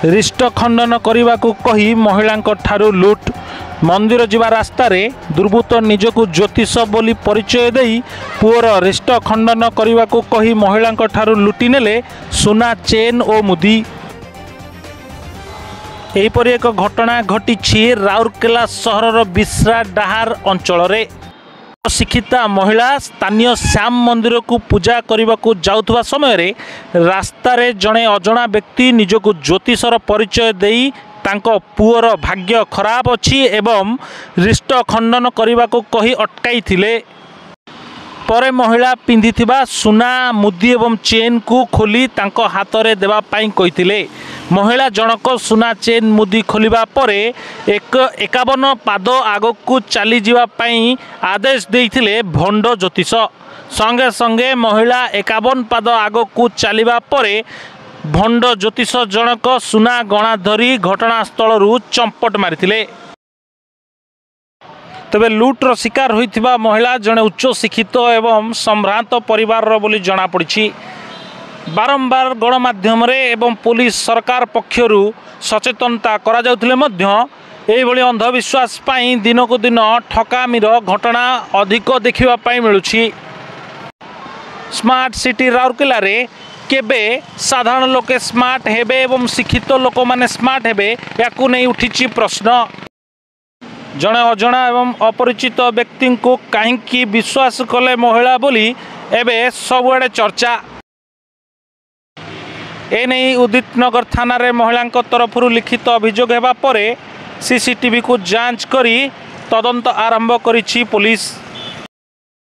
रिष्ट खंडन करने को कही महिला ठारू लुट मंदिर जीवा रास्तार दुर्बृत्त निजकू ज्योतिष बोली परिचय दे पुअर रिष्ट खंडन करने को कही महिला ठारू लुटि नेले सुना चेन और मुदी। एहीपरि एक घटना घटी राउरकेला सहर बिश्रा डाहार अंचल शिक्षिता महिला स्थानीय श्याम मंदिर को पूजा करने को जाउथबा समय रास्तार जड़े अजणा व्यक्ति निजकू ज्योतिषर परिचय दे तांको पुअर भाग्य खराब अछि एवं रिष्ट खंडन करने को कही अटकाई थिले। परे महिला पिंधिथिबा सुना मुदी एवं चेन को खोली तांको हाथ रे देबा पाई कहिथिले। महिला जनक सुना चेन मुदी खोलिबा परे 51 पाद आगो को चली जीवा पाई आदेश देइथिले भंड ज्योतिष। संगे संगे महिला 51 पाद आगो को चलिबा परे भंड ज्योतिष जनक सुना गणा धरी घटनास्थल चंपट मारिथिले। तबे लुट्र शिकार होइथिबा महिला जने उच्च शिक्षित एवं संभ्रांत परिवार बोली जना पड़ी। बारंबार गणमाध्यम एवं पुलिस सरकार पक्षरु सचेतनता करा जाउथिले मध्य एभली अंधविश्वास पाई दिन को दिन ठकामीर घटना अधिक देखिबा पाई मिलुछि। स्मार्ट सिटी राउरकेला रे केबे साधारण लोके स्मार्ट हेबे एवं शिक्षित लोक माने स्मार्ट हेबे याकू नहीं उठिछि प्रश्न। जड़े अजणा एवं अपरिचित व्यक्ति को कहीं विश्वास कले महिला बोली एबे सबुआडे चर्चा। एने उदित नगर थाना रे महिला तरफ लिखित अभियोग हेबा परे सीसीटीवी को जांच करी तदंत आरंभ करिछि पुलिस।